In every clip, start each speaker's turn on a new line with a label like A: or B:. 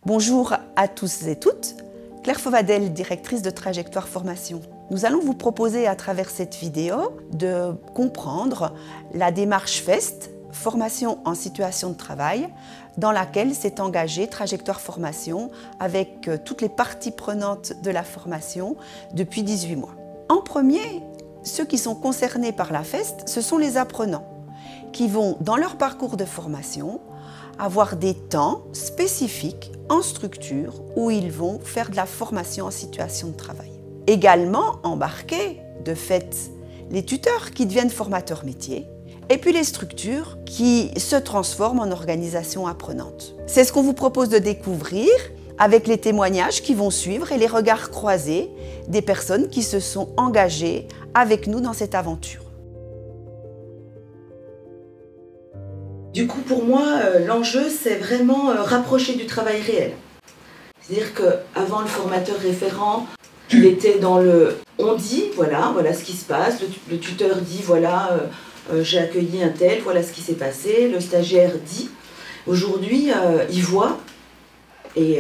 A: Bonjour à tous et toutes, Claire Fauvadel, directrice de Trajectoire Formation. Nous allons vous proposer à travers cette vidéo de comprendre la démarche FEST, Formation en situation de travail, dans laquelle s'est engagée Trajectoire Formation avec toutes les parties prenantes de la formation depuis 18 mois. En premier, ceux qui sont concernés par la FEST, ce sont les apprenants qui vont, dans leur parcours de formation, avoir des temps spécifiques en structure où ils vont faire de la formation en situation de travail. Également embarquer, de fait, les tuteurs qui deviennent formateurs métiers et puis les structures qui se transforment en organisations apprenantes. C'est ce qu'on vous propose de découvrir avec les témoignages qui vont suivre et les regards croisés des personnes qui se sont engagées avec nous dans cette aventure.
B: Du coup, pour moi, l'enjeu, c'est vraiment rapprocher du travail réel. C'est-à-dire qu'avant, le formateur référent, il était dans le « on dit, voilà ce qui se passe », le tuteur dit « voilà, j'ai accueilli un tel, voilà ce qui s'est passé », le stagiaire dit. Aujourd'hui, il voit, et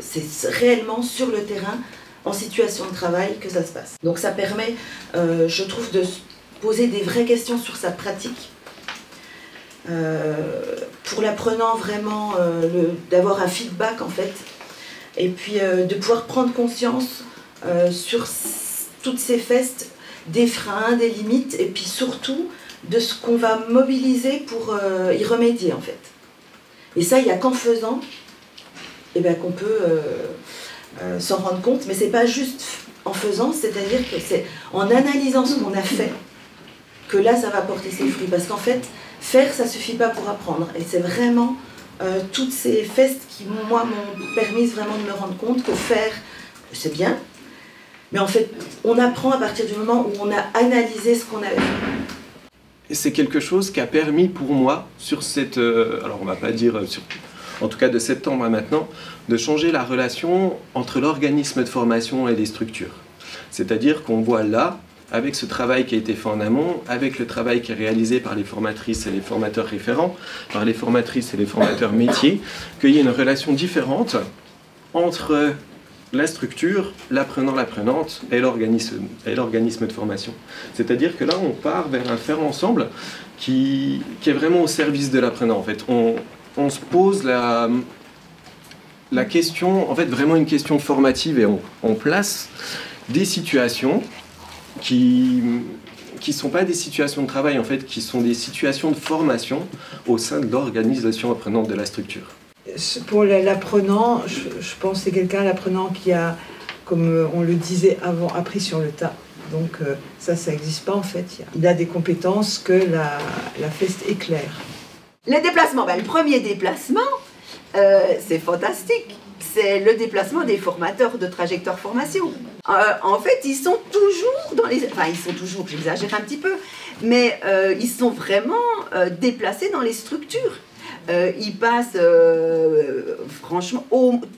B: c'est réellement sur le terrain, en situation de travail, que ça se passe. Donc ça permet, je trouve, de poser des vraies questions sur sa pratique. Pour l'apprenant vraiment d'avoir un feedback en fait et puis de pouvoir prendre conscience sur toutes ces FEST des freins, des limites et puis surtout de ce qu'on va mobiliser pour y remédier en fait. Et ça, il n'y a qu'en faisant qu'on peut s'en rendre compte, mais c'est pas juste en faisant, c'est-à-dire que c'est en analysant ce qu'on a fait que là ça va porter ses fruits, parce qu'en fait faire, ça ne suffit pas pour apprendre. Et c'est vraiment toutes ces FEST qui, moi, m'ont permis vraiment de me rendre compte que faire, c'est bien. Mais en fait, on apprend à partir du moment où on a analysé ce qu'on avait fait.
C: C'est quelque chose qui a permis pour moi, sur cette... alors on ne va pas dire, en tout cas de septembre à maintenant, de changer la relation entre l'organisme de formation et les structures. C'est-à-dire qu'on voit là, avec ce travail qui a été fait en amont, avec le travail qui est réalisé par les formatrices et les formateurs référents, par les formatrices et les formateurs métiers, qu'il y ait une relation différente entre la structure, l'apprenant, l'apprenante et l'organisme de formation. C'est-à-dire que là, on part vers un faire ensemble qui est vraiment au service de l'apprenant. En fait, on se pose la question, en fait, vraiment une question formative, et on place des situations qui ne sont pas des situations de travail, en fait, qui sont des situations de formation au sein de l'organisation apprenante de la structure.
D: Pour l'apprenant, je pense que c'est quelqu'un, l'apprenant, qui a, comme on le disait avant, appris sur le tas. Donc ça n'existe pas en fait. Il a des compétences que la FEST éclaire.
A: Les déplacements, le premier déplacement, c'est fantastique. C'est le déplacement des formateurs de Trajectoire Formation. En fait, ils sont toujours dans les... Enfin, ils sont toujours, j'exagère un petit peu, mais ils sont vraiment déplacés dans les structures. Ils passent, franchement,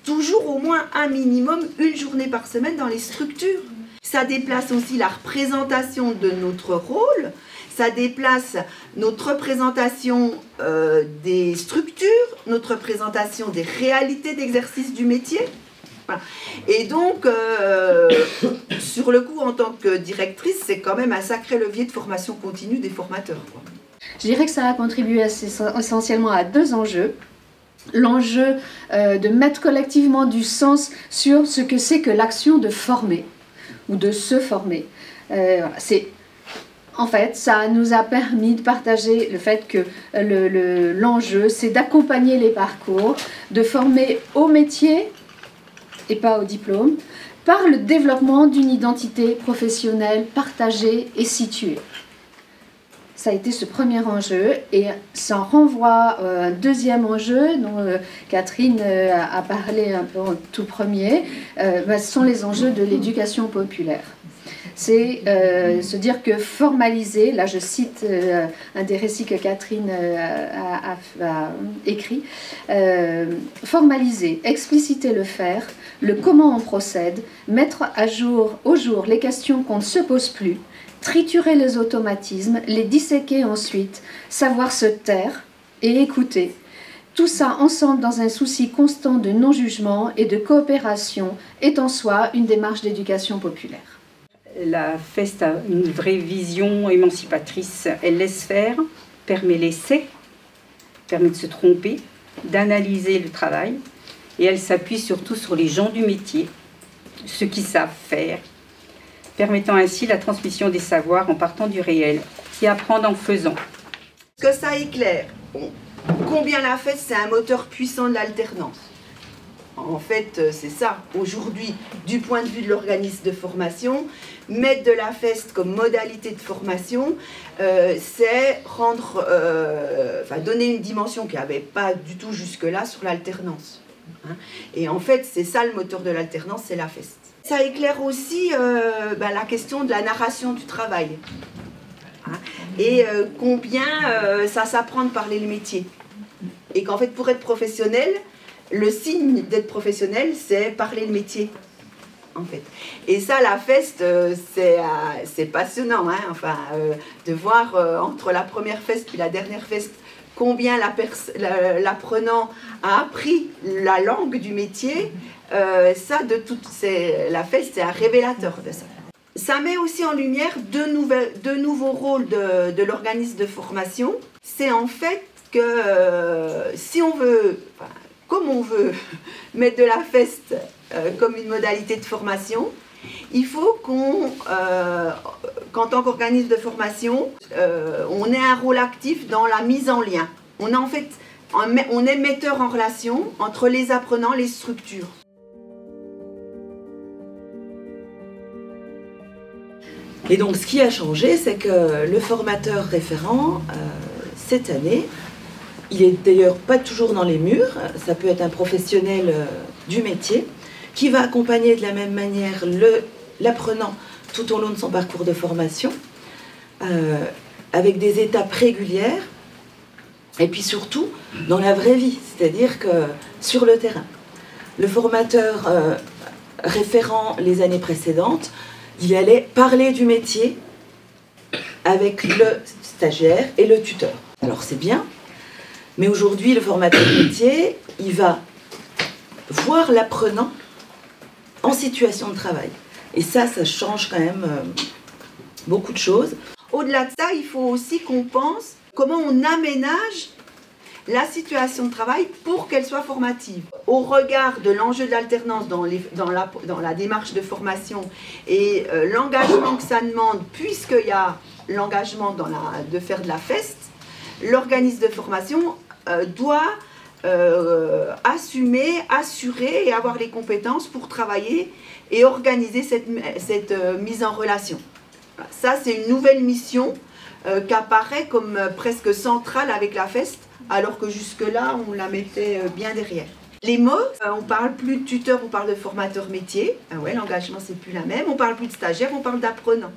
A: toujours au moins un minimum, une journée par semaine dans les structures. Ça déplace aussi la représentation de notre rôle, ça déplace notre représentation des structures, notre représentation des réalités d'exercice du métier. Voilà. Et donc, sur le coup, en tant que directrice, c'est quand même un sacré levier de formation continue des formateurs, quoi.
E: Je dirais que ça a contribué essentiellement à deux enjeux. L'enjeu de mettre collectivement du sens sur ce que c'est que l'action de former ou de se former. En fait, ça nous a permis de partager le fait que l'enjeu, c'est d'accompagner les parcours, de former au métier et pas au diplôme, par le développement d'une identité professionnelle partagée et située. Ça a été ce premier enjeu, et ça renvoie à un deuxième enjeu dont Catherine a parlé un peu en tout premier, ce sont les enjeux de l'éducation populaire. C'est se dire que formaliser, là je cite un des récits que Catherine a écrit, formaliser, expliciter le faire, le comment on procède, mettre au jour les questions qu'on ne se pose plus, triturer les automatismes, les disséquer ensuite, savoir se taire et écouter. Tout ça ensemble dans un souci constant de non-jugement et de coopération est en soi une démarche d'éducation populaire.
F: La FEST a une vraie vision émancipatrice. Elle laisse faire, permet l'essai, permet de se tromper, d'analyser le travail. Et elle s'appuie surtout sur les gens du métier, ceux qui savent faire, permettant ainsi la transmission des savoirs en partant du réel, qui apprendre en faisant.
B: Que ça éclaire combien la FEST c'est un moteur puissant de l'alternance. En fait, c'est ça. Aujourd'hui, du point de vue de l'organisme de formation, mettre de la FEST comme modalité de formation, c'est donner une dimension qu'il n'y avait pas du tout jusque-là sur l'alternance. Et en fait, c'est ça le moteur de l'alternance, c'est la FEST. Ça éclaire aussi la question de la narration du travail. Et combien ça s'apprend de parler le métier. Et qu'en fait, pour être professionnel, le signe d'être professionnel, c'est parler le métier. En fait. Et ça, la FEST, c'est passionnant, de voir entre la première FEST et la dernière FEST, combien l'apprenant a appris la langue du métier. La FEST, c'est un révélateur de ça. Ça met aussi en lumière deux nouveaux rôles de l'organisme de formation. C'est en fait que si on veut, comme on veut mettre de la FEST comme une modalité de formation, il faut qu'en tant qu'organisme de formation, on ait un rôle actif dans la mise en lien. On est metteur en relation entre les apprenants et les structures. Et donc ce qui a changé, c'est que le formateur référent, cette année, il est d'ailleurs pas toujours dans les murs, ça peut être un professionnel du métier, qui va accompagner de la même manière l'apprenant tout au long de son parcours de formation, avec des étapes régulières, et puis surtout dans la vraie vie, c'est-à-dire que sur le terrain. Le formateur référent les années précédentes, il allait parler du métier avec le stagiaire et le tuteur. Alors c'est bien, mais aujourd'hui le formateur métier, il va voir l'apprenant en situation de travail. Et ça change quand même beaucoup de choses. Au-delà de ça, il faut aussi qu'on pense comment on aménage la situation de travail pour qu'elle soit formative. Au regard de l'enjeu de l'alternance dans la démarche de formation et l'engagement que ça demande, puisqu'il y a l'engagement de faire de la FEST, l'organisme de formation doit assurer et avoir les compétences pour travailler et organiser cette mise en relation. Ça, c'est une nouvelle mission qui apparaît comme presque centrale avec la FEST, alors que jusque-là, on la mettait bien derrière. Les mots, on parle plus de tuteur, on parle de formateur métier. L'engagement, c'est plus la même. On parle plus de stagiaire, on parle d'apprenant.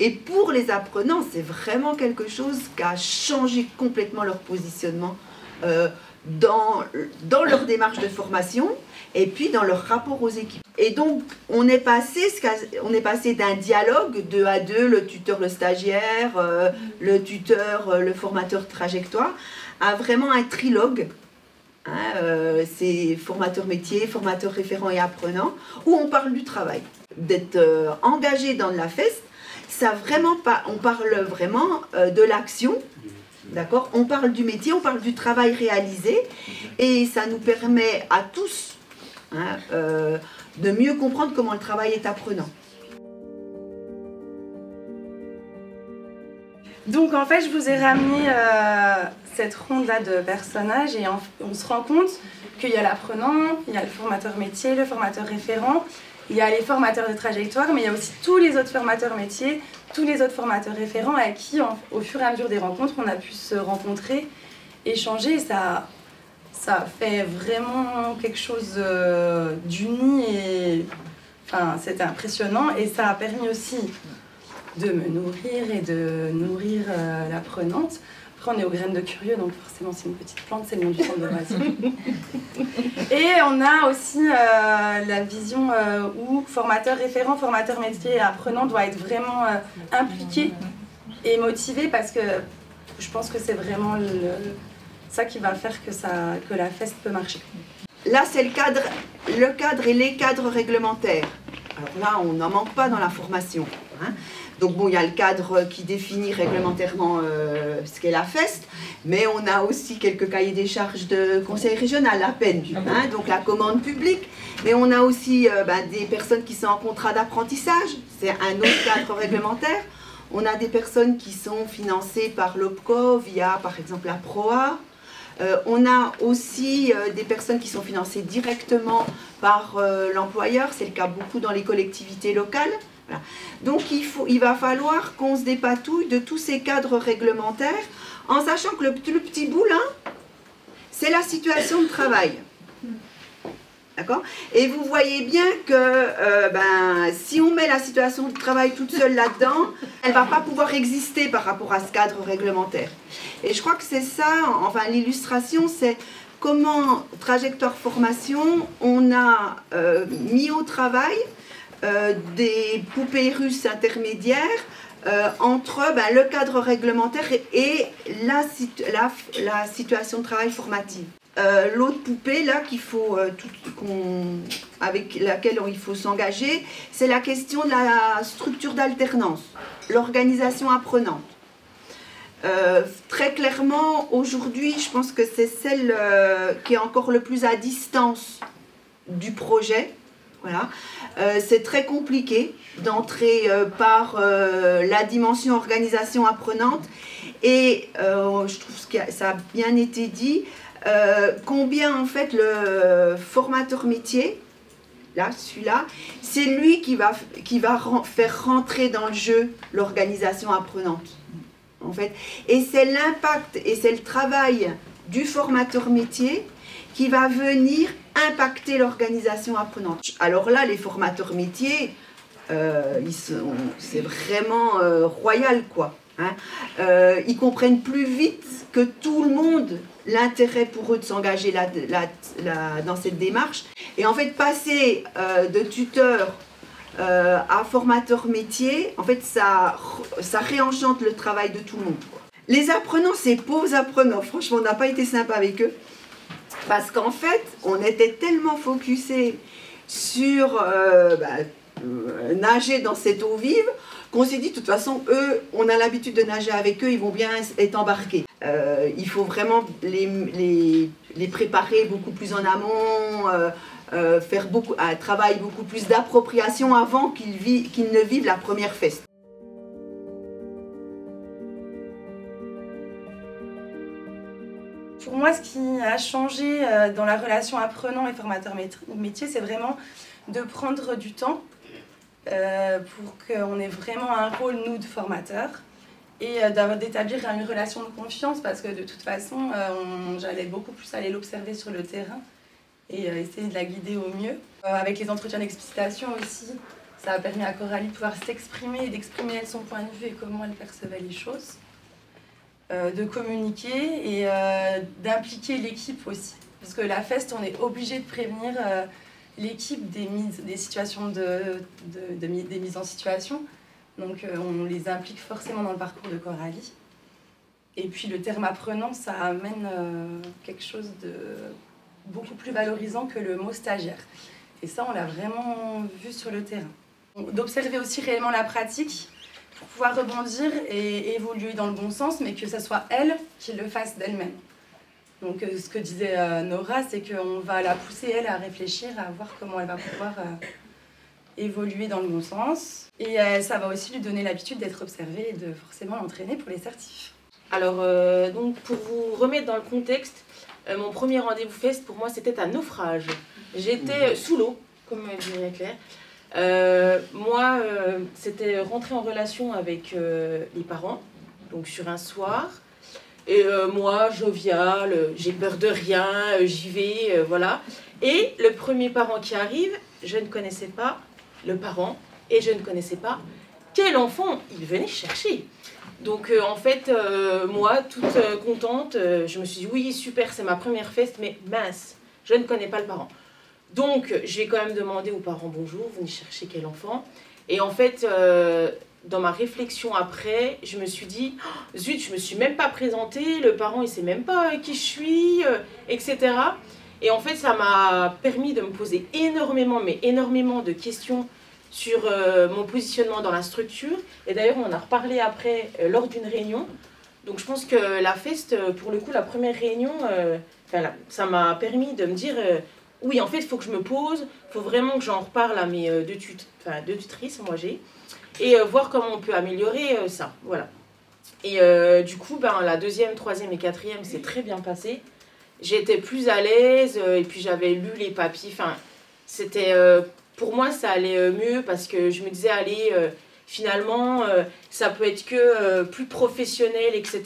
B: Et pour les apprenants, c'est vraiment quelque chose qui a changé complètement leur positionnement dans leur démarche de formation et puis dans leur rapport aux équipes. Et donc, on est passé d'un dialogue 2 à 2, le tuteur, le stagiaire, le tuteur, le formateur trajectoire, à vraiment un trilogue. C'est formateur métier, formateur référent et apprenant, où on parle du travail. D'être engagé dans la FEST, on parle vraiment de l'action. D'accord ? On parle du métier, on parle du travail réalisé et ça nous permet à tous de mieux comprendre comment le travail est apprenant.
G: Donc en fait, je vous ai ramené cette ronde-là de personnages et on se rend compte qu'il y a l'apprenant, il y a le formateur métier, le formateur référent, il y a les formateurs de trajectoire, mais il y a aussi tous les autres formateurs métiers, tous les autres formateurs référents avec qui, au fur et à mesure des rencontres, on a pu se rencontrer, échanger. Ça fait vraiment quelque chose d'uni et c'était impressionnant. Et ça a permis aussi de me nourrir et de nourrir l'apprenante. Après, on est aux graines de curieux, donc forcément, c'est une petite plante, c'est le nom du centre de formation. Et on a aussi la vision où formateur référent, formateur métier et apprenant doit être vraiment impliqué et motivé parce que je pense que c'est vraiment ça qui va faire que la feste peut marcher.
A: Là, c'est le cadre et les cadres réglementaires. Alors là, on n'en manque pas dans la formation. Hein. Donc bon, il y a le cadre qui définit réglementairement ce qu'est la feste, mais on a aussi quelques cahiers des charges de conseil régional à peine, hein, donc la commande publique. Mais on a aussi des personnes qui sont en contrat d'apprentissage, c'est un autre cadre réglementaire. On a des personnes qui sont financées par l'OPCO via, par exemple, la PROA. On a aussi des personnes qui sont financées directement par l'employeur, c'est le cas beaucoup dans les collectivités locales. Voilà. Donc il va falloir qu'on se dépatouille de tous ces cadres réglementaires en sachant que le petit bout là, c'est la situation de travail. D'accord ? Et vous voyez bien que si on met la situation de travail toute seule là-dedans, elle ne va pas pouvoir exister par rapport à ce cadre réglementaire. Et je crois que c'est ça, enfin l'illustration, c'est comment, trajectoire formation, on a mis au travail des poupées russes intermédiaires entre le cadre réglementaire et la situation de travail formative. L'autre poupée là avec laquelle il faut s'engager, c'est la question de la structure d'alternance, l'organisation apprenante. Très clairement, aujourd'hui, je pense que c'est celle qui est encore le plus à distance du projet. Voilà. C'est très compliqué d'entrer par la dimension organisation apprenante et je trouve que ça a bien été dit. Combien en fait le formateur métier, là, celui-là, c'est lui qui va faire rentrer dans le jeu l'organisation apprenante, en fait. Et c'est l'impact et c'est le travail du formateur métier qui va venir impacter l'organisation apprenante. Alors là, les formateurs métiers, c'est vraiment royal, quoi. Hein. Ils comprennent plus vite que tout le monde l'intérêt pour eux de s'engager dans cette démarche. Et en fait, passer de tuteur à formateur métier, en fait, ça réenchante le travail de tout le monde, quoi. Les apprenants, ces pauvres apprenants, franchement, on n'a pas été sympa avec eux. Parce qu'en fait, on était tellement focusés sur nager dans cette eau vive, qu'on s'est dit, de toute façon, eux, on a l'habitude de nager avec eux, ils vont bien être embarqués. Il faut vraiment les préparer beaucoup plus en amont, faire un travail beaucoup plus d'appropriation avant qu'ils ne vivent la première feste.
G: Pour moi, ce qui a changé dans la relation apprenant et formateur métier, c'est vraiment de prendre du temps pour qu'on ait vraiment un rôle, nous, de formateur, et d'établir une relation de confiance, parce que de toute façon, j'allais beaucoup plus aller l'observer sur le terrain et essayer de la guider au mieux. Avec les entretiens d'explicitation aussi, ça a permis à Coralie de pouvoir s'exprimer et d'exprimer son point de vue et comment elle percevait les choses. De communiquer et d'impliquer l'équipe aussi. Parce que la feste, on est obligé de prévenir l'équipe des situations des mises en situation. Donc on les implique forcément dans le parcours de Coralie. Et puis le terme apprenant, ça amène quelque chose de beaucoup plus valorisant que le mot stagiaire. Et ça, on l'a vraiment vu sur le terrain. D'observer aussi réellement la pratique, pour pouvoir rebondir et évoluer dans le bon sens, mais que ce soit elle qui le fasse d'elle-même. Donc ce que disait Nora, c'est qu'on va la pousser, elle, à réfléchir, à voir comment elle va pouvoir évoluer dans le bon sens. Et ça va aussi lui donner l'habitude d'être observée et de forcément l'entraîner pour les certifs.
H: Alors, donc pour vous remettre dans le contexte, mon premier rendez-vous fest, pour moi, c'était un naufrage. J'étais sous l'eau, comme dirait Claire. Moi, c'était rentrer en relation avec les parents, donc sur un soir. Et moi, joviale, j'ai peur de rien, j'y vais, voilà. Et le premier parent qui arrive, je ne connaissais pas le parent et je ne connaissais pas quel enfant il venait chercher. Donc en fait, moi, toute contente, je me suis dit oui, super, c'est ma première fête, mais mince, je ne connais pas le parent. Donc, je vais quand même demander aux parents bonjour, vous venez chercher quel enfant? Et en fait, dans ma réflexion après, je me suis dit, oh, zut, je me suis même pas présentée, le parent il sait même pas qui je suis, etc. Et en fait, ça m'a permis de me poser énormément, mais énormément de questions sur mon positionnement dans la structure. Et d'ailleurs, on en a reparlé après lors d'une réunion. Donc je pense que la FEST, pour le coup, la première réunion, ça m'a permis de me dire, oui, en fait, il faut que je me pose, il faut vraiment que j'en reparle à mes deux tutrices, moi j'ai, et voir comment on peut améliorer ça. Voilà. Et du coup, la deuxième, troisième et quatrième, c'est très bien passé. J'étais plus à l'aise, et puis j'avais lu les papiers. Enfin, c'était, pour moi, ça allait mieux parce que je me disais, allez, finalement, ça peut être que plus professionnel, etc.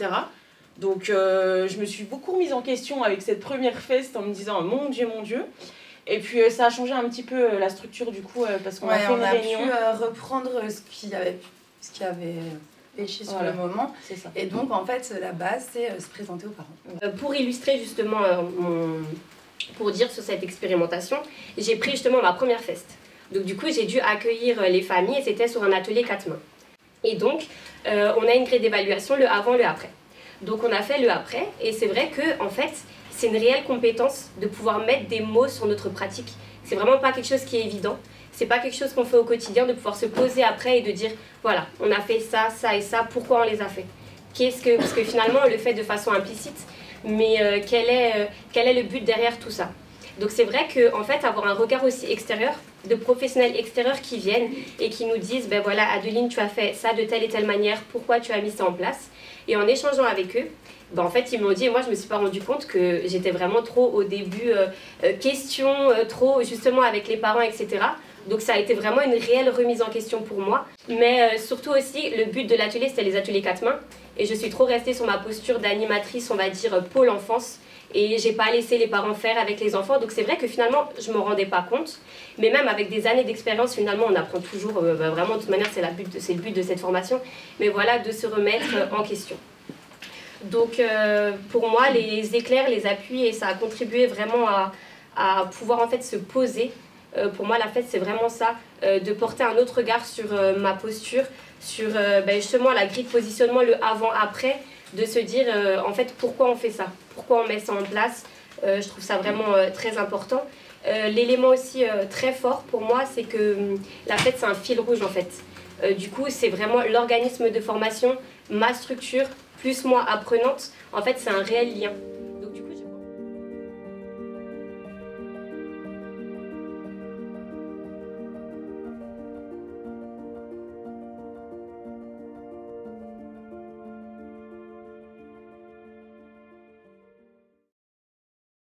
H: Donc, je me suis beaucoup remise en question avec cette première FEST en me disant, mon Dieu. Et puis, ça a changé un petit peu la structure du coup, parce qu'on a fait une réunion.
G: On a pu reprendre ce qui avait pêché sur le moment.
H: C'est ça.
G: Et donc, en fait, la base, c'est se présenter aux parents.
I: Pour illustrer justement, pour dire sur cette expérimentation, j'ai pris justement ma première FEST. Donc du coup, j'ai dû accueillir les familles et c'était sur un atelier 4 mains. Et donc, on a une grille d'évaluation, le avant, le après. Donc on a fait le après et c'est vrai que en fait, c'est une réelle compétence de pouvoir mettre des mots sur notre pratique. C'est vraiment pas quelque chose qui est évident. C'est pas quelque chose qu'on fait au quotidien, de pouvoir se poser après et de dire, voilà, on a fait ça, ça et ça, pourquoi on les a fait? Parce que finalement, on le fait de façon implicite, mais quel est le but derrière tout ça? Donc c'est vrai qu'en fait, avoir un regard aussi extérieur, de professionnels extérieurs qui viennent et qui nous disent, ben voilà, Adeline, tu as fait ça de telle et telle manière, pourquoi tu as mis ça en place? Et en échangeant avec eux, ben en fait, ils m'ont dit, et moi je me suis pas rendu compte que j'étais vraiment trop au début, trop justement avec les parents, etc. Donc ça a été vraiment une réelle remise en question pour moi. Mais surtout aussi, le but de l'atelier, c'était les ateliers 4 mains. Et je suis trop restée sur ma posture d'animatrice, on va dire, pôle enfance. Et j'ai pas laissé les parents faire avec les enfants. Donc c'est vrai que finalement, je me rendais pas compte. Mais même avec des années d'expérience, finalement, on apprend toujours, vraiment, de toute manière, c'est le but de cette formation. Mais voilà, de se remettre en question. Donc pour moi, les éclairs, les appuis, et ça a contribué vraiment à pouvoir en fait se poser. Pour moi, la FEST, c'est vraiment ça, de porter un autre regard sur ma posture, sur justement la grille de positionnement, le avant-après, de se dire en fait pourquoi on fait ça, pourquoi on met ça en place. Je trouve ça vraiment très important. L'élément aussi très fort pour moi, c'est que la FEST, c'est un fil rouge en fait. Du coup, c'est vraiment l'organisme de formation, ma structure, plus moi apprenante. En fait, c'est un réel lien.